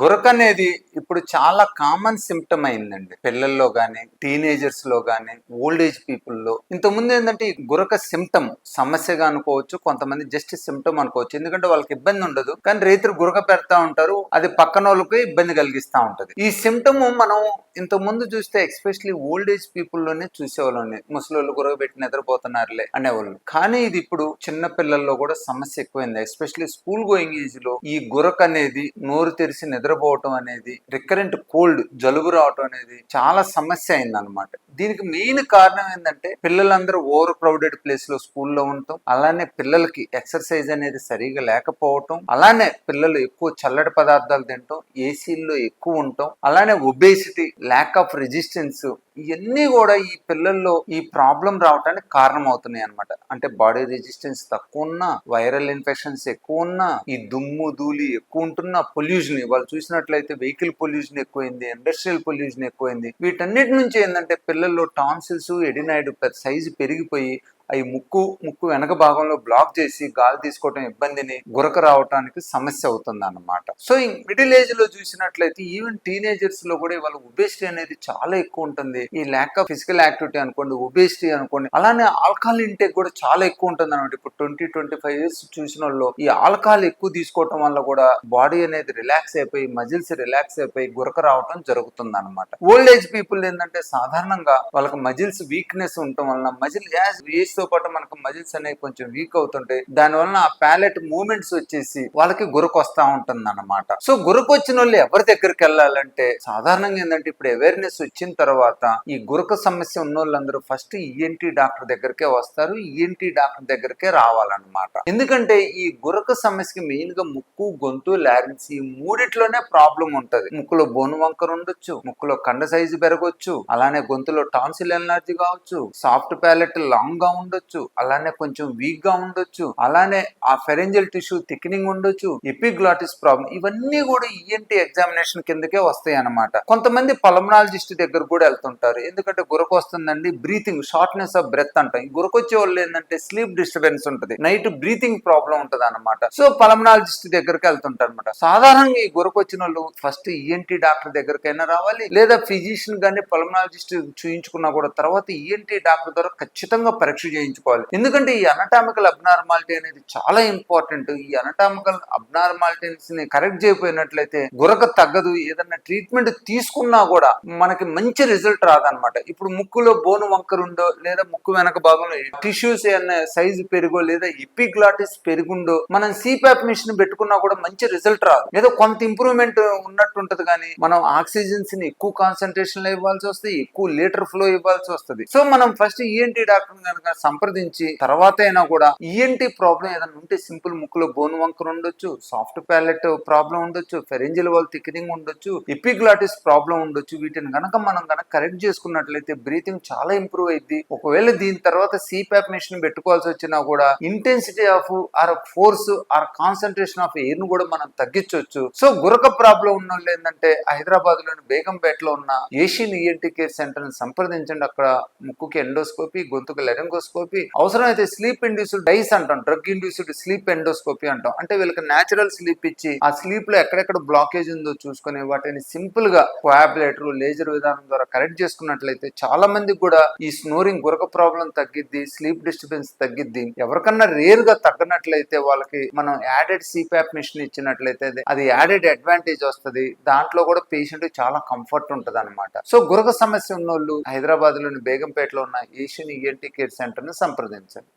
గురక అనేది ఇప్పుడు చాలా కామన్ సిమ్టమ్ అయిందండి. పిల్లల్లో గానీ, టీనేజర్స్ లో గానీ, ఓల్డ్ ఏజ్ పీపుల్లో. ఇంతకుముందు ఏంటంటే ఈ గురక సిమ్టమ్ సమస్యగా అనుకోవచ్చు, కొంతమంది జస్ట్ సిమ్టమ్ అనుకోవచ్చు. ఎందుకంటే వాళ్ళకి ఇబ్బంది ఉండదు, కానీ రైతులు గురక పెడతా ఉంటారు, అది పక్కన వాళ్ళకి ఇబ్బంది కలిగిస్తా ఉంటది. ఈ సిమ్టమ్ మనం ఇంతకుముందు చూస్తే ఎక్స్పెషలీ ఓల్డ్ ఏజ్ పీపుల్లోనే చూసేవాళ్ళండి. ముసలోళ్ళు గురక పెట్టి నిద్రపోతున్నారులే అనేవాళ్ళు. కానీ ఇది ఇప్పుడు చిన్న పిల్లల్లో కూడా సమస్య ఎక్కువైంది. ఎస్పెషలీ స్కూల్ గోయింగ్ ఏజ్ లో ఈ గురక అనేది, నోరు తెరిచి నిద్రపోవటం అనేది, రికరెంట్ కోల్డ్ జలుబు రావటం అనేది చాలా సమస్య అయిందనమాట. దీనికి మెయిన్ కారణం ఏంటంటే పిల్లలందరూ ఓవర్ క్రౌడెడ్ ప్లేస్ లో స్కూల్లో ఉండటం, అలానే పిల్లలకి ఎక్సర్సైజ్ అనేది సరిగా లేకపోవటం, అలానే పిల్లలు ఎక్కువ చల్లటి పదార్థాలు తినటం, ఏసీల్లో ఎక్కువ ఉండటం, అలానే ఒబేసిటీ, ల్యాక్ ఆఫ్ రెసిస్టెన్స్, ఇవన్నీ కూడా ఈ పిల్లల్లో ఈ ప్రాబ్లం రావడానికి కారణం అవుతున్నాయి అనమాట. అంటే బాడీ రెసిస్టెన్స్ తక్కువ ఉన్నా, వైరల్ ఇన్ఫెక్షన్స్ ఎక్కువ ఉన్నా, ఈ దుమ్ము ధూళి ఎక్కువ ఉంటున్నా, పొల్యూషన్ వాళ్ళు చూసినట్లయితే వెహికల్ పొల్యూషన్ ఎక్కువైంది, ఇండస్ట్రియల్ పొల్యూషన్ ఎక్కువైంది. వీటన్నిటి నుంచి ఏంటంటే పిల్లల్లో టాన్సిల్స్, ఎడినాయిడ్ సైజు పెరిగిపోయి అవి ముక్కు వెనక భాగంలో బ్లాక్ చేసి గాలి తీసుకోవటం ఇబ్బందిని, గురక రావడానికి సమస్య అవుతుంది అన్నమాట. సో ఈ మిడిల్ ఏజ్ లో చూసినట్లయితే ఈవెన్ టీనేజర్స్ లో కూడా ఇవాళ ఒబేసిటీ అనేది చాలా ఎక్కువ ఉంటుంది. ఈ ల్యాక్ ఆఫ్ ఫిజికల్ యాక్టివిటీ అనుకోండి, ఒబేసిటీ అనుకోండి, అలానే ఆల్కహాల్ ఇంటేక్ కూడా చాలా ఎక్కువ ఉంటుంది అనమాట. ఇప్పుడు 20-25 ఇయర్స్ చూసిన వాళ్ళు ఈ ఆల్కహాల్ ఎక్కువ తీసుకోవటం వల్ల కూడా బాడీ అనేది రిలాక్స్ అయిపోయి, మజిల్స్ రిలాక్స్ అయిపోయి గురక రావటం జరుగుతుంది అనమాట. ఓల్డ్ ఏజ్ పీపుల్ ఏంటంటే సాధారణంగా వాళ్ళకి మజిల్స్ వీక్నెస్ ఉండటం వలన, మజిల్ ఏజ్ తో పాటు మనకు మజిల్స్ అనేవి కొంచెం వీక్ అవుతుంటాయి. దానివల్ల ఆ ప్యాలెట్ మూవ్మెంట్స్ వచ్చేసి వాళ్ళకి గురక వస్తా ఉంటుంది అన్నమాట. సో గురక వచ్చిన వాళ్ళు ఎవరి దగ్గరికి వెళ్ళాలంటే సాధారణంగా ఏంటంటే ఇప్పుడు అవేర్నెస్ వచ్చిన తర్వాత ఈ గురక సమస్య ఉన్న వాళ్ళందరూ ఫస్ట్ ఈఎన్టీ డాక్టర్ దగ్గరికే వస్తారు, ఈఎన్టీ డాక్టర్ దగ్గరికే రావాలన్నమాట. ఎందుకంటే ఈ గురక సమస్యకి మెయిన్ గా ముక్కు, గొంతు, లారింగ్స్ ఈ మూడిట్లోనే ప్రాబ్లం ఉంటది. ముక్కులో బోను వంకర ఉండొచ్చు, ముక్కులో కండ సైజు పెరగొచ్చు, అలానే గొంతులో టాన్సిల్ ఎలర్జీ కావచ్చు, సాఫ్ట్ ప్యాలెట్ లాంగ్ గా ఉండొచ్చు, అలానే కొంచెం వీక్ గా ఉండొచ్చు, అలానే ఆ ఫెరెంజియల్ టిష్యూ థిక్నింగ్ ఉండొచ్చు, ఎపిగ్లాటిస్ ప్రాబ్లం, ఇవన్నీ కూడా ఈఎన్టీ ఎగ్జామినేషన్ కిందకే వస్తాయి అన్నమాట. కొంతమంది పల్మనాలజిస్ట్ దగ్గర కూడా వెళ్తుంటారు. ఎందుకంటే గురక వస్తుందండి, బ్రీతింగ్ షార్ట్నెస్ ఆఫ్ బ్రెత్ అంటాం. ఈ గురక వచ్చే వాళ్ళు ఏంటంటే స్లీప్ డిస్టర్బెన్స్ ఉంటుంది, నైట్ బ్రీతింగ్ ప్రాబ్లం ఉంటుంది అనమాట. సో పల్మనాలజిస్ట్ దగ్గరికి వెళ్తుంటారు అనమాట. సాధారణంగా ఈ గురక వచ్చిన వాళ్ళు ఫస్ట్ ఈఎన్టీ డాక్టర్ దగ్గరికైనా రావాలి, లేదా ఫిజిషియన్ గానీ పల్మనాలజిస్ట్ చూయించుకున్నా కూడా తర్వాత ఈఎన్టీ డాక్టర్ ద్వారా ఖచ్చితంగా పరీక్ష చేయించుకోవాలి. ఎందుకంటే ఈ అనటామికల్ అబ్నార్మాలిటీ అనేది చాలా ఇంపార్టెంట్. ఈ అనటామికల్ అబ్నార్మాలిటీస్ ని కరెక్ట్ చేయకపోయినట్లయితే గురక తగ్గదు. ఏదన్నా ట్రీట్మెంట్ తీసుకున్నా కూడా మనకి మంచి రిజల్ట్ రాదనమాట. ఇప్పుడు ముక్కులో బోను వంకర ఉండో, లేదా ముక్కు వెనక భాగంలో టిష్యూస్ ఏమన్నా సైజు పెరుగో, లేదా ఎపిగ్లాటిస్ పెరుగుండో మనం సిపాప్ మిషన్ పెట్టుకున్నా కూడా మంచి రిజల్ట్ రాదు. ఏదో కొంత ఇంప్రూవ్మెంట్ ఉన్నట్టు ఉంటది, కానీ మనం ఆక్సిజన్స్ ని ఎక్కువ కాన్సన్ట్రేషన్ లో ఇవ్వాల్సి వస్తుంది, ఎక్కువ లీటర్ ఫ్లో ఇవ్వాల్సి వస్తుంది. సో మనం ఫస్ట్ ఈఎన్టీ డాక్టర్ కనుక సంప్రదించి తర్వాత అయినా కూడా ఈఎన్టీ ప్రాబ్లం ఏదైనా ఉంటే, సింపుల్ ముక్కులో బోను వంకర ఉండొచ్చు, సాఫ్ట్ ప్యాలెట్ ప్రాబ్లం ఉండొచ్చు, ఫెరెంజియల్ వాల్ థిక్నింగ్ ఉండొచ్చు, ఎపిగ్లాటిస్ ప్రాబ్లం ఉండొచ్చు, వీటిని కనుక మనం కరెక్ట్ చేసుకున్నట్లయితే బ్రీతింగ్ చాలా ఇంప్రూవ్ అయింది. ఒకవేళ దీని తర్వాత సిపాప్ మిషన్ పెట్టుకోవాల్సి వచ్చినా కూడా intensity of our force or concentration of air ను కూడా మనం తగ్గించవచ్చు. సో గురక ప్రాబ్లం ఉన్న వాళ్ళు ఏంటంటే హైదరాబాద్ లోని బేగంపేటలో ఉన్న ఏషియన్ ఈఎన్టీ కేర్ సెంటర్ ని సంప్రదించండి. అక్కడ ముక్కుకి ఎండోస్కోపీ, గొంతుకు లెరింగోస్కోపీ, అవసరమైతే స్లీప్ ఇండ్యూస్డ్ డైస్ అంటాం, డ్రగ్ ఇండ్యూస్డ్ స్లీప్ ఎండోస్కోపీ అంటాం. అంటే వీళ్ళకి న్యాచురల్ స్లీప్ ఇచ్చి ఆ స్లీప్ లో ఎక్కడెక్కడ బ్లాకేజ్ ఉందో చూసుకుని వాటిని సింపుల్ గా కోఆబులేటర్, లేజర్ విధానం ద్వారా కరెక్ట్ చేసుకున్నట్లయితే చాలా మందికి కూడా ఈ స్నోరింగ్ గురక ప్రాబ్లం తగ్గిద్ది, స్లీప్ డిస్టర్బెన్స్ తగ్గిద్ది. ఎవరికన్నా రేర్ గా తగ్గనట్లయితే వాళ్ళకి మనం యాడెడ్ సిపాప్ మిషన్ ఇచ్చినట్లయితే అది యాడెడ్ అడ్వాంటేజ్ వస్తుంది. దాంట్లో కూడా పేషెంట్ చాలా కంఫర్ట్ ఉంటది అనమాట. సో గురక సమస్య ఉన్నోళ్ళు హైదరాబాద్ లోని బేగంపేటలో ఉన్న ఏషియన్ ఈఎన్టీ కేర్ సెంటర్ ని సంప్రదించండి.